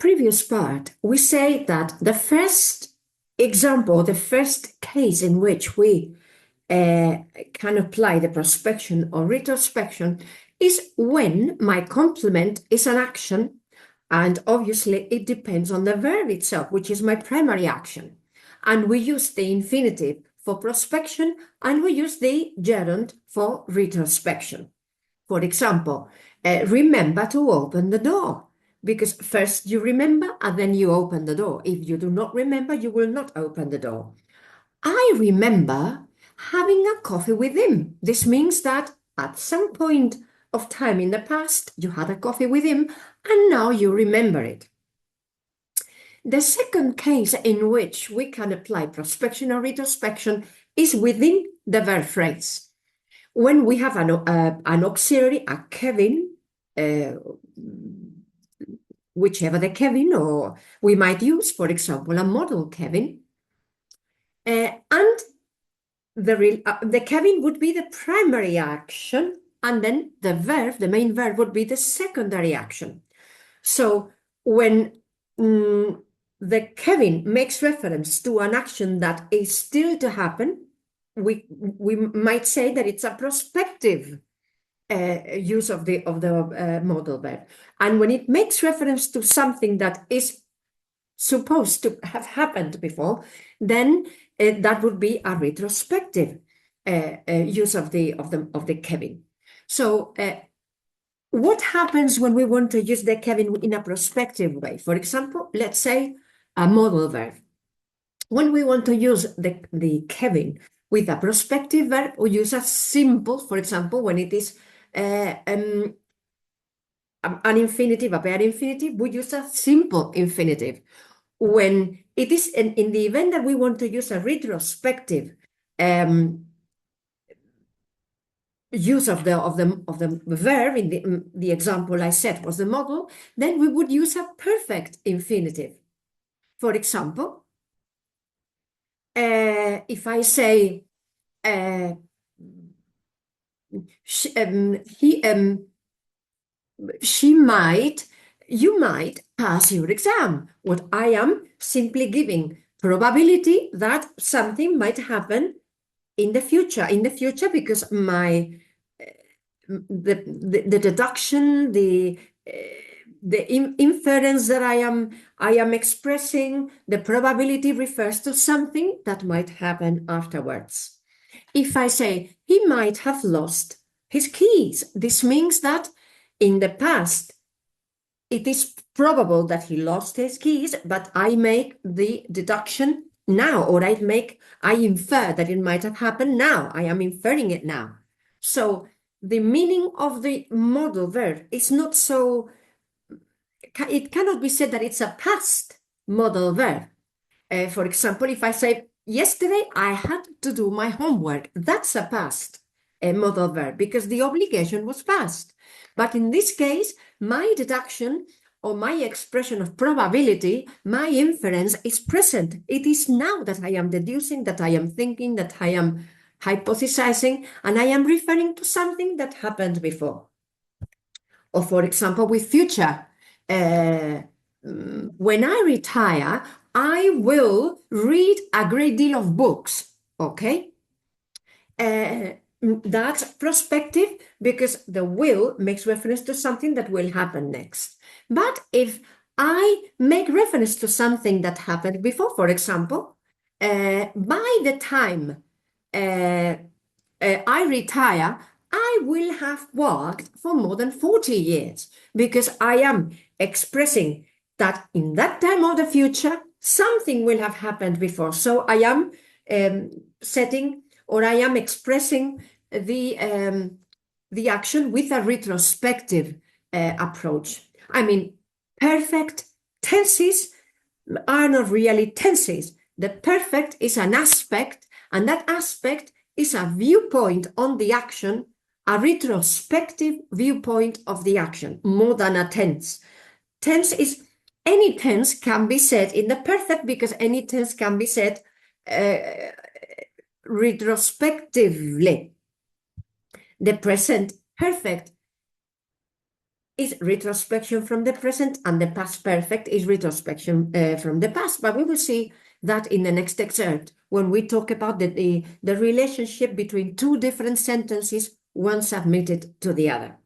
previous part, we say that the first example, the first case in which we can apply the prospection or retrospection is when my complement is an action, and obviously it depends on the verb itself, which is my primary action. And we use the infinitive for prospection, and we use the gerund for retrospection. For example, remember to open the door, because first you remember and then you open the door. If you do not remember, you will not open the door. I remember having a coffee with him. This means that at some point of time in the past, you had a coffee with him and now you remember it. The second case in which we can apply prospection or retrospection is within the verb phrase. When we have an auxiliary, a Kevin, whichever the Kevin, or we might use, for example, a model Kevin, and the Kevin would be the primary action, and then the verb, the main verb, would be the secondary action. So when the Kevin makes reference to an action that is still to happen, we might say that it's a prospective use of the modal verb. And when it makes reference to something that is supposed to have happened before, then that would be a retrospective use of the Kevin. So what happens when we want to use the Kevin in a prospective way? For example, let's say a modal verb. When we want to use the Kevin with a prospective verb, we use a simple, for example, when it is an infinitive, a pair infinitive, we use a simple infinitive. When it is in the event that we want to use a retrospective use of the verb, in the example I said was the model, then we would use a perfect infinitive. For example, if I say you might pass your exam. What I am simply giving probability that something might happen in the future. Because the deduction, the inference that I am expressing, the probability refers to something that might happen afterwards. If I say he might have lost his keys, this means that in the past it is probable that he lost his keys, but I make the deduction now, or I infer that it might have happened now. I am inferring it now. So the meaning of the modal verb is not so, it cannot be said that it's a past modal verb. For example, if I say, yesterday I had to do my homework, that's a past modal verb because the obligation was past. But in this case, my deduction or my expression of probability, my inference is present. It is now that I am deducing, that I am thinking, that I am hypothesizing, and I am referring to something that happened before. Or for example, with future, when I retire, I will read a great deal of books, okay? That's prospective because the will makes reference to something that will happen next. But if I make reference to something that happened before, for example, by the time I retire, I will have worked for more than 40 years because I am expressing that in that time of the future, something will have happened before. So I am setting, or I am expressing the action with a retrospective approach. I mean, perfect tenses are not really tenses. The perfect is an aspect, and that aspect is a viewpoint on the action, a retrospective viewpoint of the action, more than a tense. Tense is, any tense can be said in the perfect because any tense can be said retrospectively. The present perfect is retrospection from the present, and the past perfect is retrospection from the past. But we will see that in the next excerpt when we talk about the relationship between two different sentences, one submitted to the other.